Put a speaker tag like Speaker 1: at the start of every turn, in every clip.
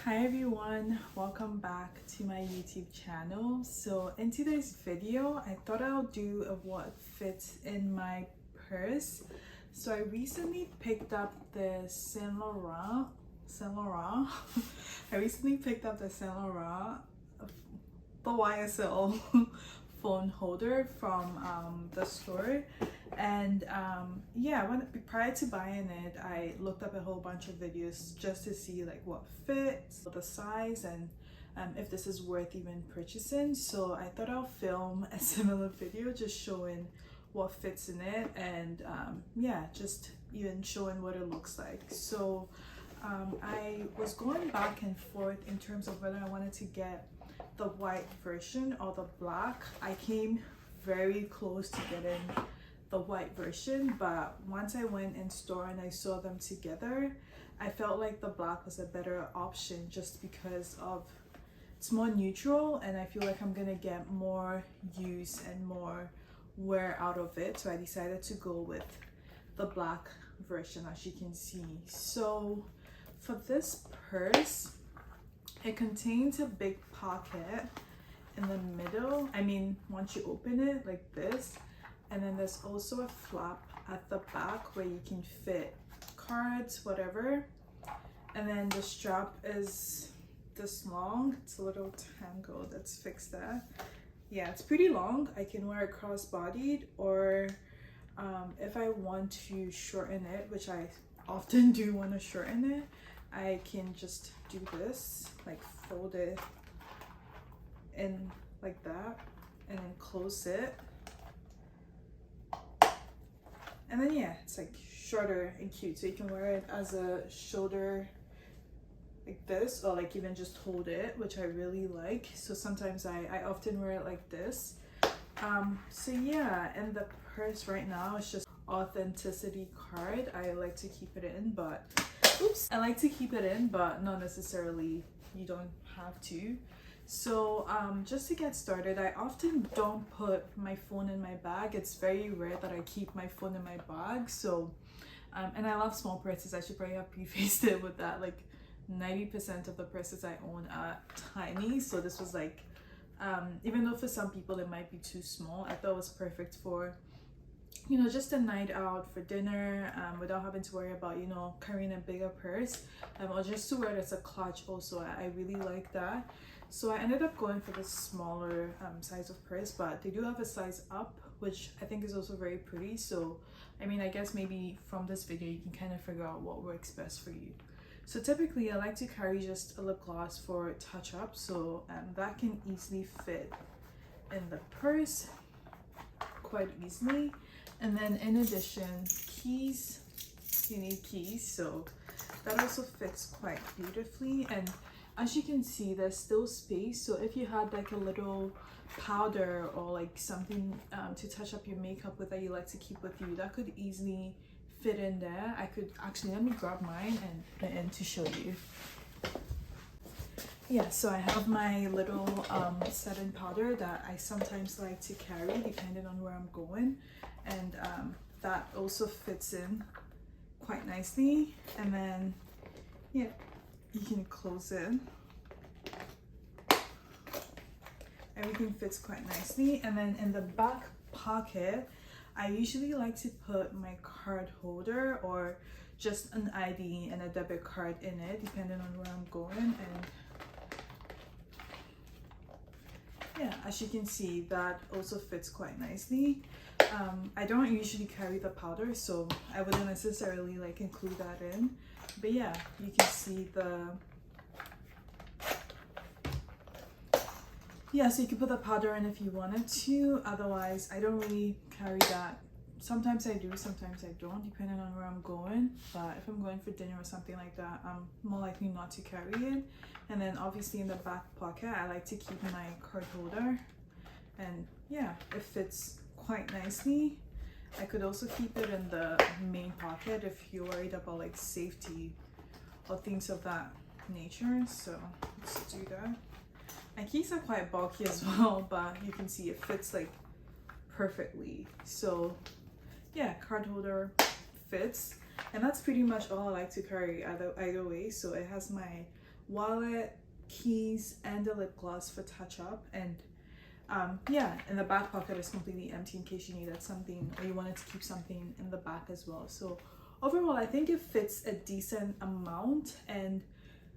Speaker 1: Hi everyone, welcome back to my YouTube channel. So in today's video, I thought I'll do a what fits in my purse. So I recently picked up the Saint Laurent. I recently picked up the Saint Laurent, the YSL phone holder from the store. And yeah, prior to buying it, I looked up a whole bunch of videos just to see like what fits, the size, and if this is worth even purchasing. So I thought I'll film a similar video just showing what fits in it, and yeah, just even showing what it looks like. So I was going back and forth in terms of whether I wanted to get the white version or the black. I came very close to getting the white version, but once I went in store and I saw them together, I felt like the black was a better option just because of it's more neutral, and I feel like I'm gonna get more use and more wear out of it. So I decided to go with the black version, as you can see. So for this purse, it contains a big pocket in the middle. I mean, once you open it like this, and then there's also a flap at the back where you can fit cards, whatever. And then the strap is this long. It's a little tangled. Let's fix that. Yeah, it's pretty long. I can wear it cross-bodied, or if I want to shorten it, which I often do want to shorten it, I can just do this, like fold it in like that and then close it. And then yeah, it's like shorter and cute, so you can wear it as a shoulder like this, or like even just hold it, which I really like. So sometimes I often wear it like this. So yeah, and the purse right now is just authenticity card. I like to keep it in, but I like to keep it in, but not necessarily, you don't have to. So just to get started, I often don't put my phone in my bag. It's very rare that I keep my phone in my bag. So and I love small purses. I should probably have prefaced it with that. Like 90% of the purses I own are tiny, so this was like even though for some people it might be too small, I thought it was perfect for, you know, just a night out for dinner, without having to worry about, you know, carrying a bigger purse, or just to wear it as a clutch also. I really like that. So I ended up going for the smaller size of purse, but they do have a size up, which I think is also very pretty. So I mean, I guess maybe from this video you can kind of figure out what works best for you. So typically I like to carry just a lip gloss for touch up, so that can easily fit in the purse quite easily. And then in addition, keys, you need keys, so that also fits quite beautifully. And as you can see, there's still space, so if you had like a little powder or like something to touch up your makeup with that you like to keep with you, that could easily fit in there. I could actually, let me grab mine and put it in to show you. Yeah, so I have my little setting powder that I sometimes like to carry depending on where I'm going, and that also fits in quite nicely. And then yeah, you can close it. Everything fits quite nicely. And then in the back pocket, I usually like to put my card holder or just an ID and a debit card in it, depending on where I'm going. And yeah, as you can see, that also fits quite nicely. I don't usually carry the powder, so I wouldn't necessarily like include that in. But yeah, you can see so you can put the powder in if you wanted to. Otherwise, I don't really carry that. Sometimes I do, sometimes I don't, depending on where I'm going. But if I'm going for dinner or something like that, I'm more likely not to carry it. And then obviously in the back pocket, I like to keep my card holder. And yeah, it fits quite nicely. I could also keep it in the main pocket if you're worried about like safety or things of that nature. So let's do that. My keys are quite bulky as well, but you can see it fits like perfectly. So yeah, card holder fits, and that's pretty much all I like to carry either way. So it has my wallet, keys, and the lip gloss for touch up. And yeah, and the back pocket is completely empty in case you needed something or you wanted to keep something in the back as well. So overall, I think it fits a decent amount, and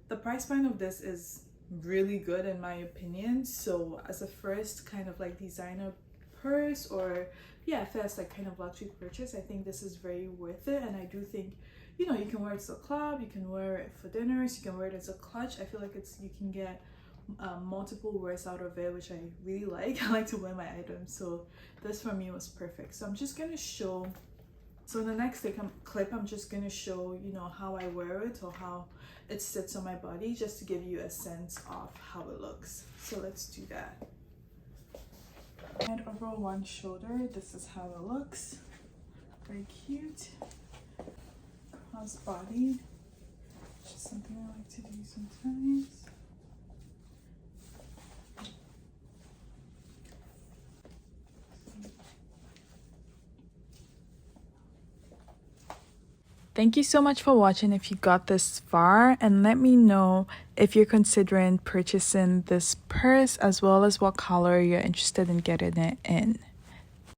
Speaker 1: the price point of this is really good in my opinion. So as a first kind of like designer purse, or yeah, first like kind of luxury purchase, I think this is very worth it. And I do think, you know, you can wear it to a club, you can wear it for dinners, you can wear it as a clutch. I feel like you can get multiple wears out of it, which I really like. I like to wear my items, so this for me was perfect. So I'm just gonna show, so in the next clip I'm just gonna show, you know, how I wear it or how it sits on my body, just to give you a sense of how it looks. So let's do that. And over one shoulder, this is how it looks. Very cute. Cross-bodied, which is something I like to do sometimes. Thank you so much for watching if you got this far, and let me know if you're considering purchasing this purse as well as what color you're interested in getting it in.